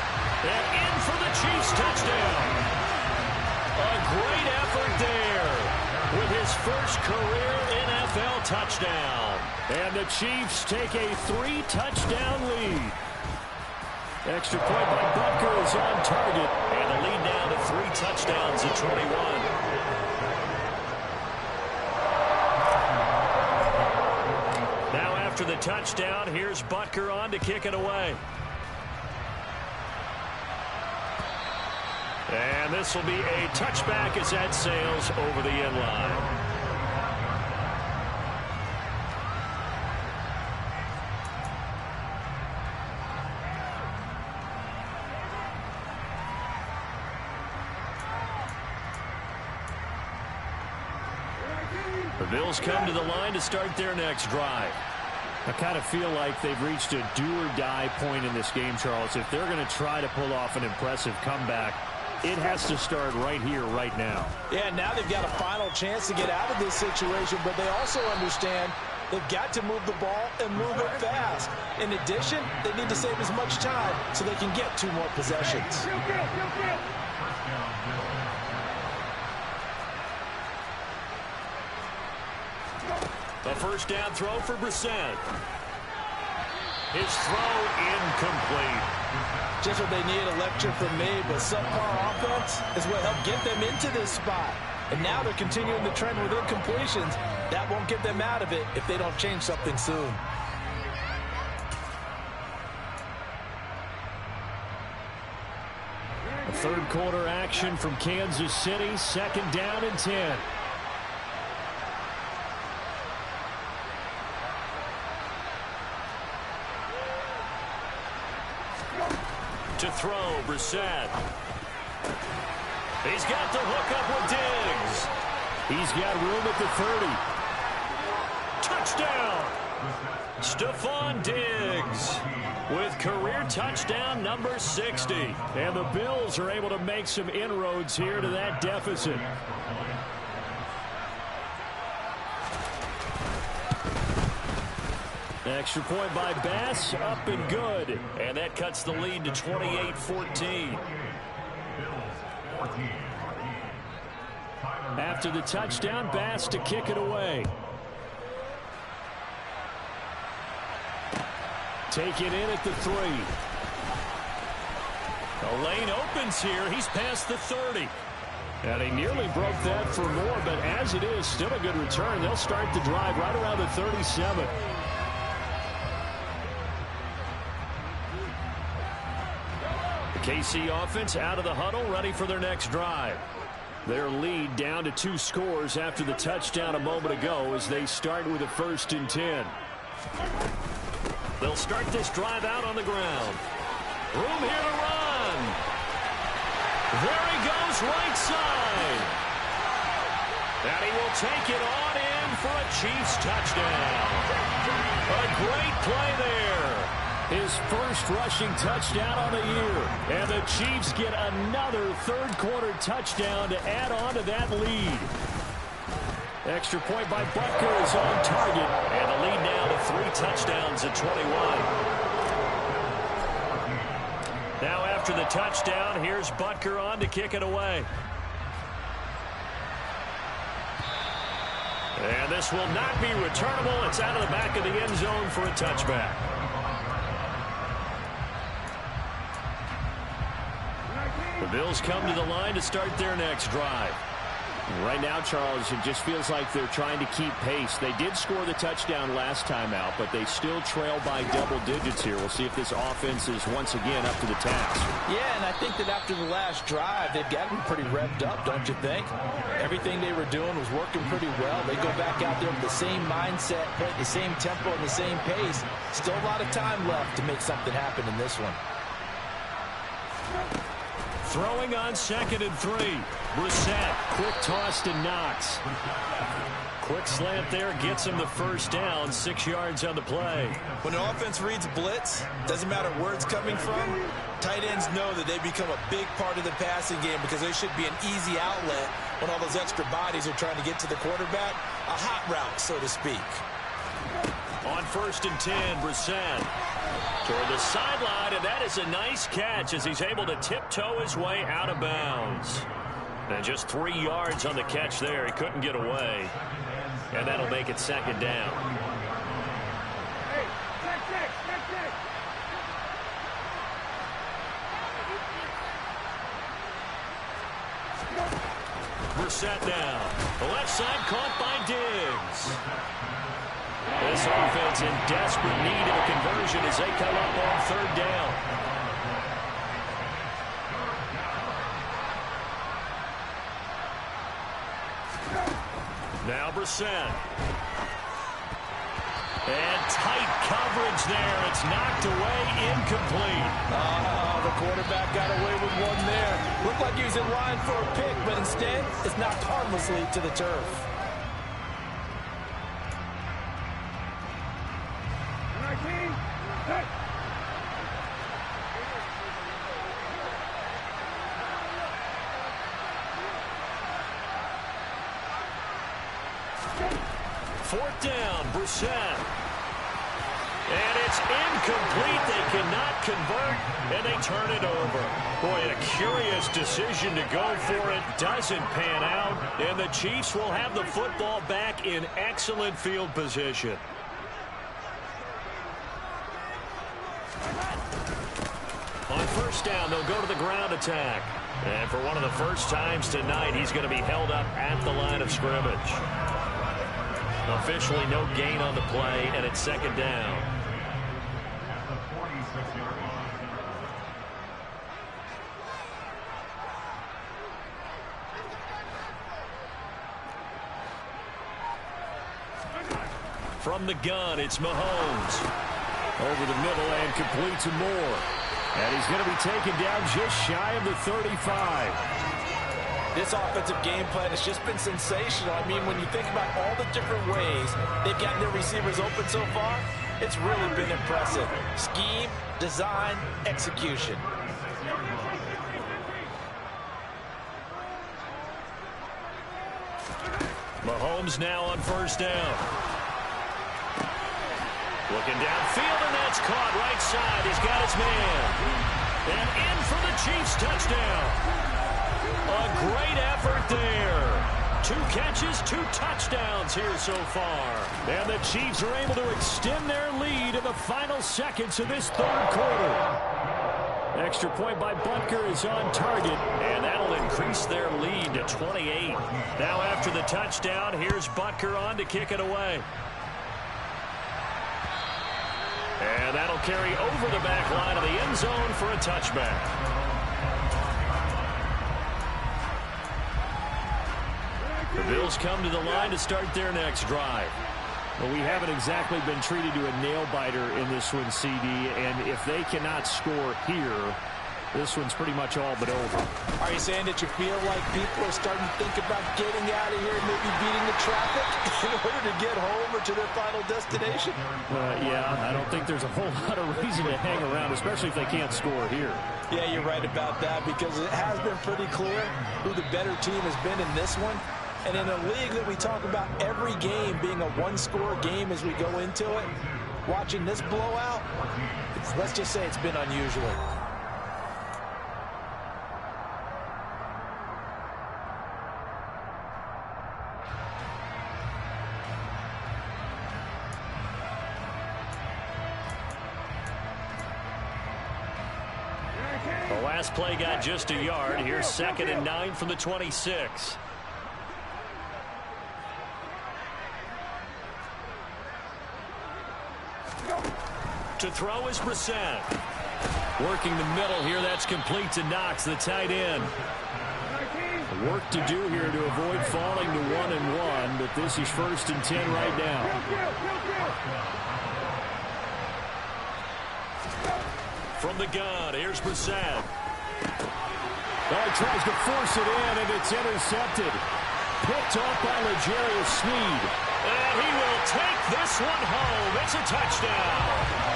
And in for the Chiefs touchdown. A great effort there with his first career NFL touchdown. And the Chiefs take a 3-touchdown lead. Extra point by Butker is on target. And the lead now to 3 touchdowns at 21. After the touchdown, here's Butker on to kick it away. And this will be a touchback as that sails over the end line. The Bills come to the line to start their next drive. I kind of feel like they've reached a do-or-die point in this game, Charles. If they're going to try to pull off an impressive comeback, it has to start right here, right now. Yeah, now they've got a final chance to get out of this situation, but they also understand they've got to move the ball and move it fast. In addition, they need to save as much time so they can get 2 more possessions. A first down throw for Rzsl. His throw incomplete. Just what they need, a lecture from me, but subpar offense is what helped get them into this spot. And now they're continuing the trend with incompletions. That won't get them out of it if they don't change something soon. A third quarter action from Kansas City, 2nd down and 10. To throw, Rzsl. He's got the hook up with Diggs. He's got room at Touchdown! Stephon Diggs with career touchdown number 60. the 30. And the Bills are able to make some inroads here to that deficit. Extra point by Bass, up and good. And that cuts the lead to 28-14. After the touchdown, Bass to kick it away. Take it in at the 3. The lane opens here. He's past the 30. And he nearly broke that for more, but as it is, still a good return. They'll start the drive right around the 37. KC offense out of the huddle, ready for their next drive. Their lead down to 2 scores after the touchdown a moment ago as they start with a 1st and 10. They'll start this drive out on the ground. Room here to run. There he goes, right side. And he will take it on in for a Chiefs touchdown. A great play there. His first rushing touchdown on the year. And the Chiefs get another third quarter touchdown to add on to that lead. Extra point by Butker is on target. And the lead now to 3 touchdowns at 21. Now after the touchdown, here's Butker on to kick it away. And this will not be returnable. It's out of the back of the end zone for a touchback. The Bills come to the line to start their next drive. Right now, Charles, it just feels like they're trying to keep pace. They did score the touchdown last time out, but they still trail by double digits here. We'll see if this offense is once again up to the task. Yeah, and I think that after the last drive, they've gotten pretty revved up, don't you think? Everything they were doing was working pretty well. They go back out there with the same mindset, play the same tempo and the same pace. Still a lot of time left to make something happen in this one. Throwing on 2nd and 3. Rzsl, quick toss to Knox. Quick slant there, gets him the first down, 6 yards on the play. When the offense reads blitz, doesn't matter where it's coming from, tight ends know that they become a big part of the passing game because they should be an easy outlet when all those extra bodies are trying to get to the quarterback. A hot route, so to speak. On 1st and 10, Rzsl toward the sideline, and that is a nice catch as he's able to tiptoe his way out of bounds. And just 3 yards on the catch there. He couldn't get away. And that'll make it 2nd down. Hey, check. Rzsl down. The left side caught by Diggs. This offense in desperate need of a conversion as they come up on 3rd down. Now Rzsl. And tight coverage there. It's knocked away, incomplete. The quarterback got away with one there. Looked like he was in line for a pick, but instead it's knocked harmlessly to the turf. Fourth down, Rzsl. And it's incomplete. They cannot convert, and they turn it over. Boy, a curious decision to go for it. Doesn't pan out, and the Chiefs will have the football back in excellent field position. On first down, they'll go to the ground attack. And for one of the first times tonight, he's going to be held up at the line of scrimmage. Officially no gain on the play, and it's second down. From the gun, it's Mahomes. Over the middle and complete to Moore. And he's going to be taken down just shy of the 35. This offensive game plan has just been sensational. I mean, when you think about all the different ways they've gotten their receivers open so far, it's really been impressive. Scheme, design, execution. Mahomes now on first down. Looking downfield, and that's caught right side. He's got his man. And in for the Chiefs touchdown. A great effort there. 2 catches, 2 touchdowns here so far. And the Chiefs are able to extend their lead in the final seconds of this third quarter. Extra point by Butker is on target. And that'll increase their lead to 28. Now after the touchdown, here's Butker on to kick it away. And that'll carry over the back line of the end zone for a touchback. The Bills come to the line to start their next drive. Well, we haven't exactly been treated to a nail-biter in this one, CD, and if they cannot score here, this one's pretty much all but over. Are you saying that you feel like people are starting to think about getting out of here and maybe beating the traffic in order to get home or to their final destination? Yeah, I don't think there's a whole lot of reason to hang around, especially if they can't score here. Yeah, you're right about that, because it has been pretty clear who the better team has been in this one. And in a league that we talk about every game being a one-score game as we go into it, watching this blowout, let's just say it's been unusual. The last play got just a yard. Here's 2nd and 9 from the 26. To throw is Rzsl. Working the middle here. That's complete to Knox, the tight end. Work to do here to avoid falling to 1-1, but this is 1st and 10 right now. From the gun, here's Rzsl. Well, he tries to force it in, and it's intercepted. Picked off by L'Jarius Sneed. And he will take this one home. It's a touchdown.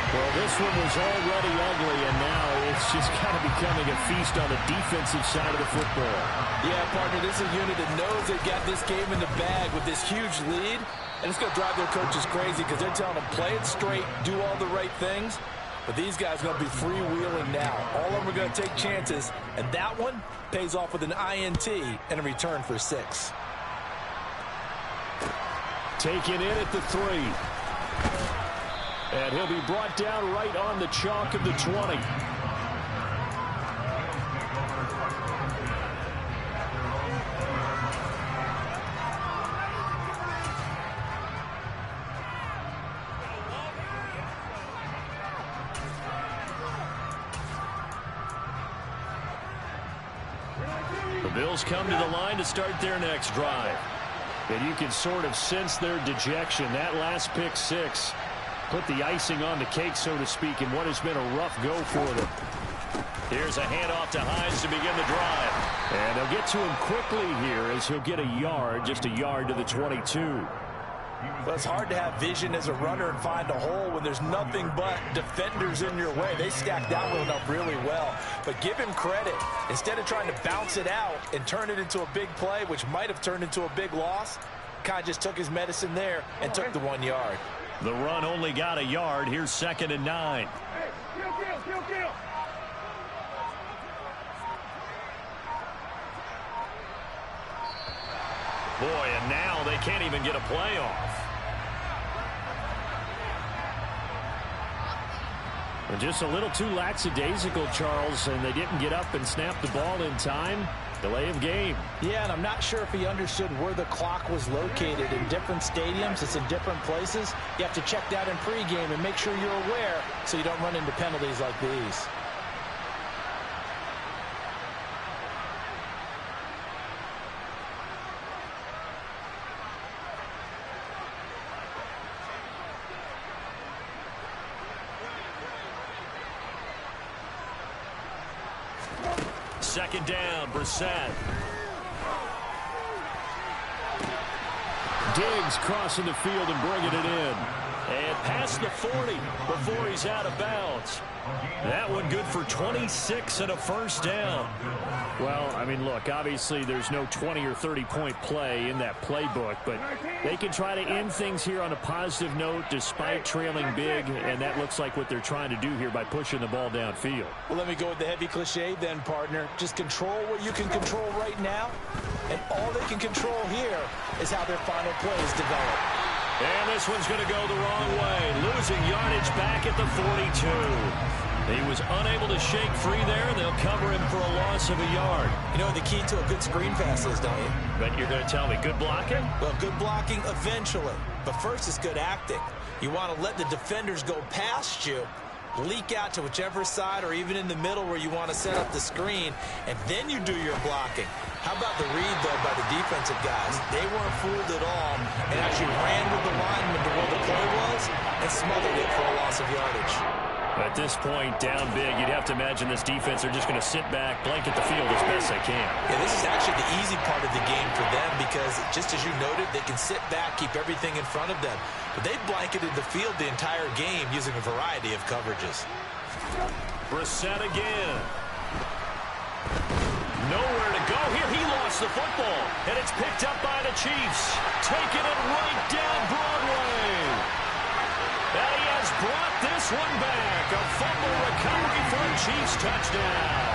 Well, this one was already ugly, and now it's just kind of becoming a feast on the defensive side of the football. Yeah, partner, this is a unit that knows they've got this game in the bag with this huge lead, and it's going to drive their coaches crazy because they're telling them, play it straight, do all the right things. But these guys are going to be freewheeling now. All of them are going to take chances, and that one pays off with an INT and a return for 6. Taken in at the 3. And he'll be brought down right on the chalk of the 20. The Bills come to the line to start their next drive. And you can sort of sense their dejection. That last pick six put the icing on the cake, so to speak, in what has been a rough go for them. Here's a handoff to Hines to begin the drive. And they'll get to him quickly here as he'll get a yard, just a yard to the 22. Well, it's hard to have vision as a runner and find a hole when there's nothing but defenders in your way. They stacked that one up really well. But give him credit. Instead of trying to bounce it out and turn it into a big play, which might have turned into a big loss, kind of just took his medicine there and took the 1 yard. The run only got a yard. Here's 2nd and 9. Hey, kill. Boy, and now they can't even get a play off. And just a little too lackadaisical, Charles, and they didn't get up and snap the ball in time. Delay of game. Yeah, and I'm not sure if he understood where the clock was located. In different stadiums, it's in different places. You have to check that in pregame and make sure you're aware so you don't run into penalties like these. Second down, Brissett. Diggs crossing the field and bringing it in. And past the 40 before he's out of bounds. That one good for 26 and a first down. Well, I mean, look, obviously there's no 20 or 30-point play in that playbook, but they can try to end things here on a positive note despite trailing big, and that looks like what they're trying to do here by pushing the ball downfield. Well, let me go with the heavy cliche then, partner. Just control what you can control right now, and all they can control here is how their final plays develop. And this one's going to go the wrong way, losing yardage back at the 42. He was unable to shake free there. They'll cover him for a loss of a yard. You know what the key to a good screen pass is, don't you? But you're going to tell me, good blocking? Well, good blocking eventually. But first it's good acting. You want to let the defenders go past you, leak out to whichever side or even in the middle where you want to set up the screen, and then you do your blocking. How about the read, though, by the defensive guys? They weren't fooled at all and actually ran with the lineman to where the play was and smothered it for a loss of yardage. At this point, down big, you'd have to imagine this defense are just going to sit back, blanket the field as best they can. Yeah, this is actually the easy part of the game for them because, just as you noted, they can sit back, keep everything in front of them. But they blanketed the field the entire game using a variety of coverages. Brissett again. Nowhere to go here. He lost the football, and it's picked up by the Chiefs. Taking it right down Broadway. And he has brought this one back. A fumble recovery for a Chiefs touchdown.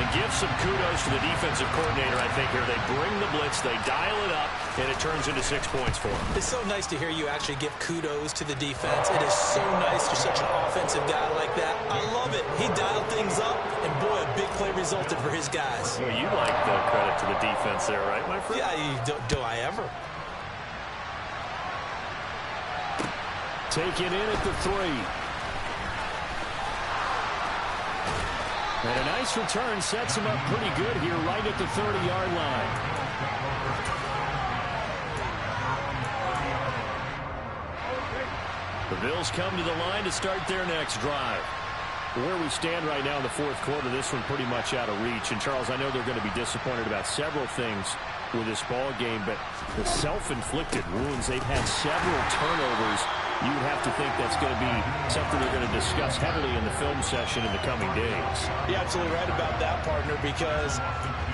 And give some kudos to the defensive coordinator, I think, here. They bring the blitz, they dial it up, and it turns into 6 points for them. It's so nice to hear you actually give kudos to the defense. It is so nice you're such an offensive guy like that. I love it. He dialed things up, and boy, a big play resulted for his guys. Well, you like the credit to the defense there, right, my friend? Yeah, do I ever? Take it in at the 3. And a nice return sets him up pretty good here right at the 30-yard line. The Bills come to the line to start their next drive. Where we stand right now in the fourth quarter, this one pretty much out of reach. And, Charles, I know they're going to be disappointed about several things with this ball game, but the self-inflicted wounds, they've had several turnovers. You would have to think that's going to be something they're going to discuss heavily in the film session in the coming days. You're absolutely right about that, partner, because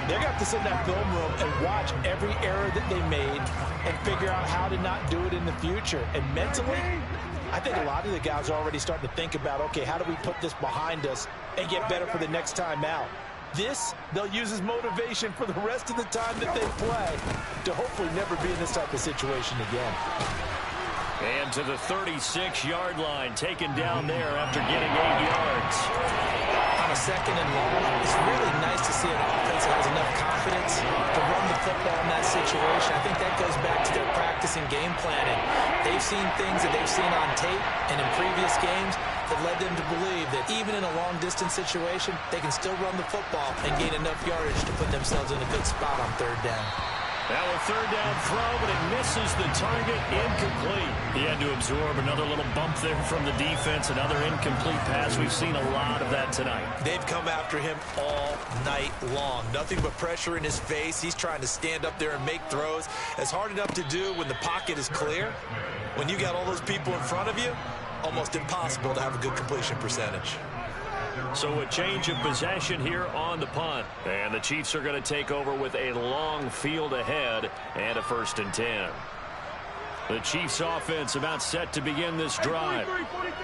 they're going to have to sit in that film room and watch every error that they made and figure out how to not do it in the future. And mentally, I think a lot of the guys are already starting to think about, okay, how do we put this behind us and get better for the next time out? This, they'll use as motivation for the rest of the time that they play to hopefully never be in this type of situation again. And to the 36-yard line, taken down there after getting 8 yards. On a second and long, it's really nice to see an offense that has enough confidence to run the football in that situation. I think that goes back to their practice and game planning. They've seen things that they've seen on tape and in previous games that led them to believe that even in a long-distance situation, they can still run the football and gain enough yardage to put themselves in a good spot on third down. Now a third down throw, but it misses the target, incomplete. He had to absorb another little bump there from the defense, another incomplete pass. We've seen a lot of that tonight. They've come after him all night long. Nothing but pressure in his face. He's trying to stand up there and make throws. It's hard enough to do when the pocket is clear. When you got all those people in front of you, almost impossible to have a good completion percentage. So a change of possession here on the punt. And the Chiefs are going to take over with a long field ahead and a 1st and 10. The Chiefs offense about set to begin this drive.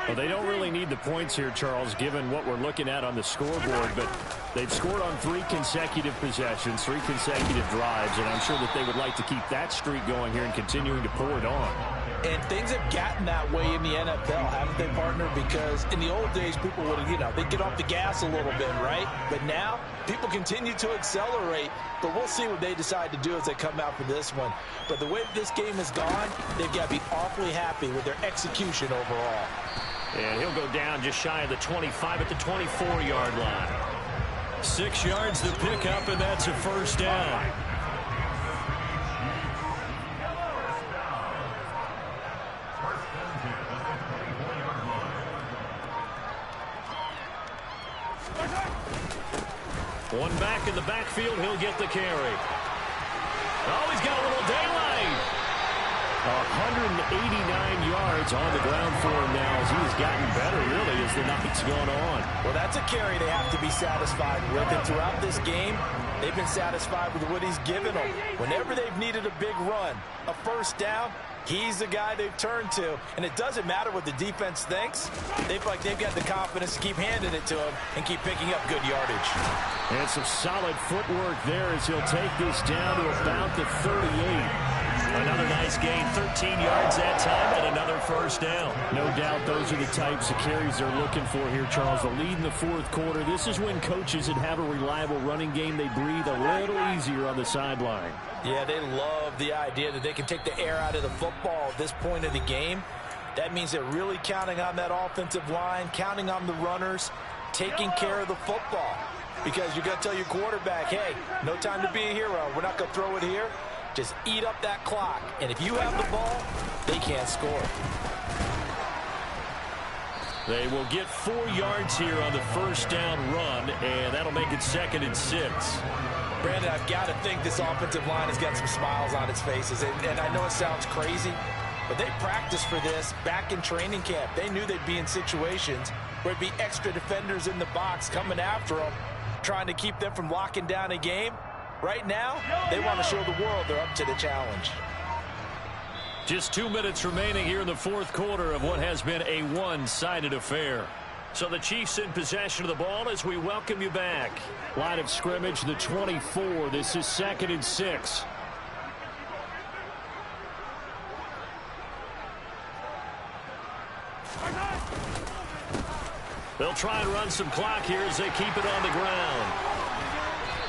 Well, they don't really need the points here, Charles, given what we're looking at on the scoreboard, but they've scored on 3 consecutive possessions, 3 consecutive drives, and I'm sure that they would like to keep that streak going here and continuing to pour it on. And things have gotten that way in the NFL, haven't they, partner? Because in the old days, people would, they'd get off the gas a little bit, right? But now, people continue to accelerate. But we'll see what they decide to do as they come out for this one. But the way this game has gone, they've got to be awfully happy with their execution overall. And he'll go down just shy of the 25 at the 24-yard line. 6 yards to pick up, and that's a 1st down. One back in the backfield, he'll get the carry. Oh, he's got a little daylight. 189 yards on the ground for him now as he's gotten better, really, as the night's gone on. Well, that's a carry they have to be satisfied with. And throughout this game, they've been satisfied with what he's given them. Whenever they've needed a big run, a 1st down, he's the guy they've turned to. And it doesn't matter what the defense thinks. They've got the confidence to keep handing it to him and keep picking up good yardage. And some solid footwork there as he'll take this down to about the 38. Another nice gain, 13 yards that time, and another 1st down. No doubt those are the types of carries they're looking for here, Charles. The lead in the 4th quarter. This is when coaches that have a reliable running game, they breathe a little easier on the sideline. Yeah, they love the idea that they can take the air out of the football at this point of the game. That means they're really counting on that offensive line, counting on the runners, taking care of the football. Because you're going to tell your quarterback, hey, no time to be a hero. We're not going to throw it here. Just eat up that clock. And if you have the ball, they can't score. They will get 4 yards here on the 1st down run, and that'll make it 2nd and 6. Brandon, I've got to think this offensive line has got some smiles on its faces. And I know it sounds crazy, but they practiced for this back in training camp. They knew they'd be in situations where it'd be extra defenders in the box coming after them, trying to keep them from locking down a game. Right now, they want to show the world they're up to the challenge. Just 2 minutes remaining here in the 4th quarter of what has been a one-sided affair. So the Chiefs in possession of the ball as we welcome you back. Line of scrimmage, the 24. This is 2nd and 6. They'll try and run some clock here as they keep it on the ground.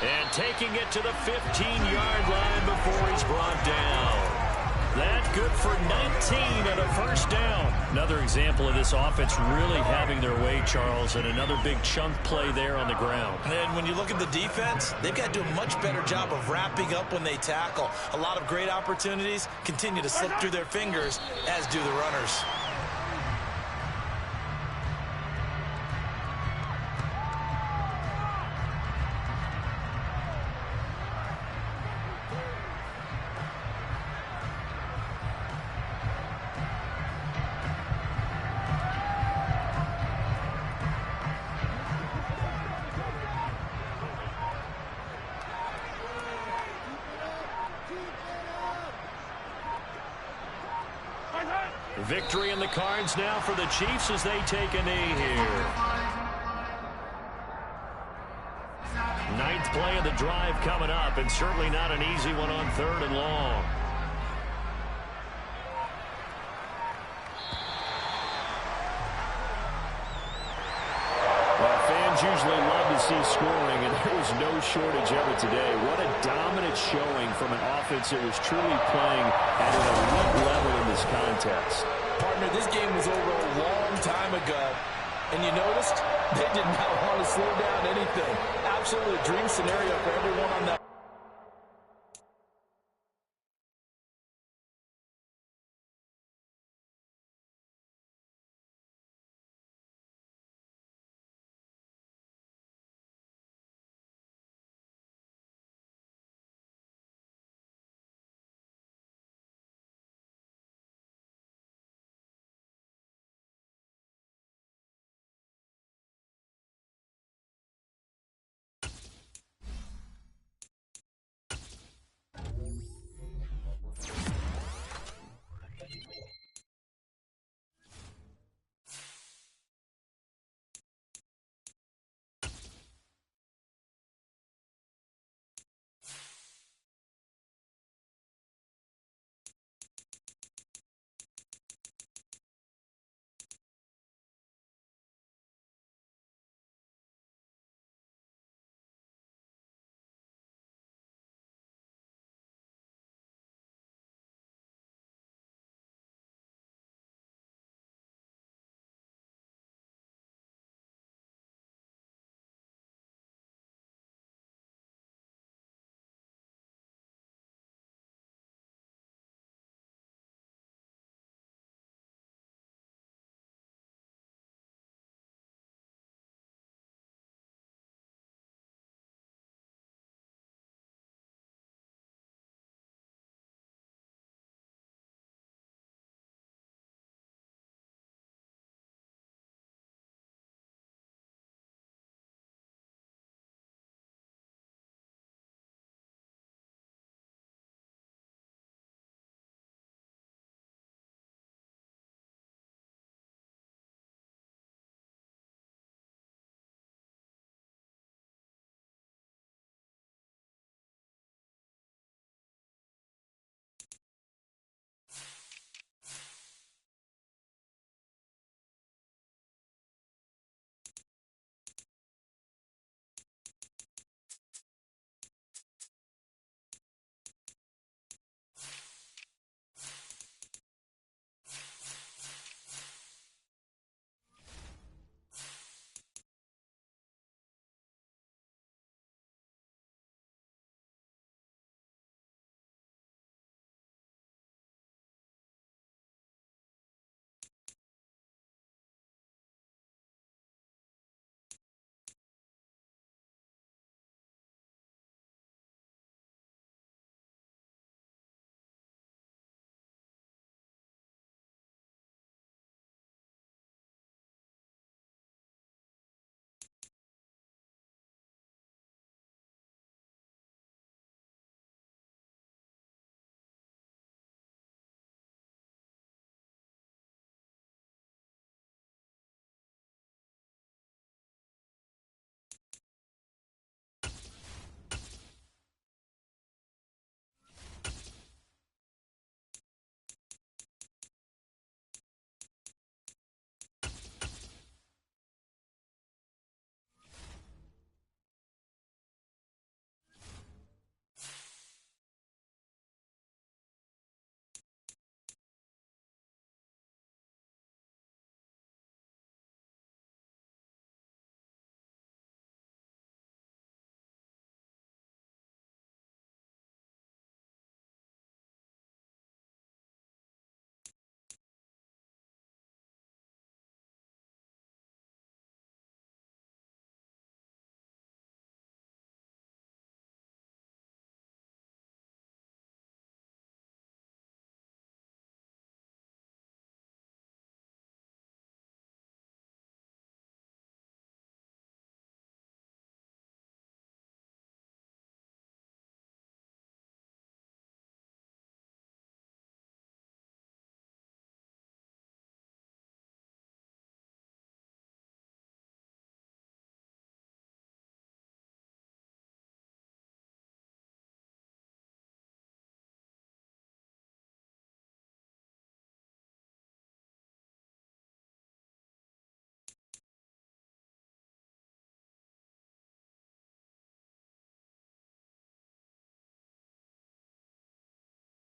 And taking it to the 15-yard line before he's brought down. That good for 19 and a 1st down. Another example of this offense really having their way, Charles, and another big chunk play there on the ground. And when you look at the defense, they've got to do a much better job of wrapping up when they tackle. A lot of great opportunities continue to slip through their fingers, as do the runners. Victory in the cards now for the Chiefs as they take a knee here. 9th play of the drive coming up, and certainly not an easy one on 3rd and long. Well, fans usually love to see scoring, and there was no shortage of it today. What a dominant showing from an offense that was truly playing at an elite level in this contest. Partner, this game was over a long time ago, and you noticed they did not want to slow down anything. Absolutely a dream scenario for everyone on that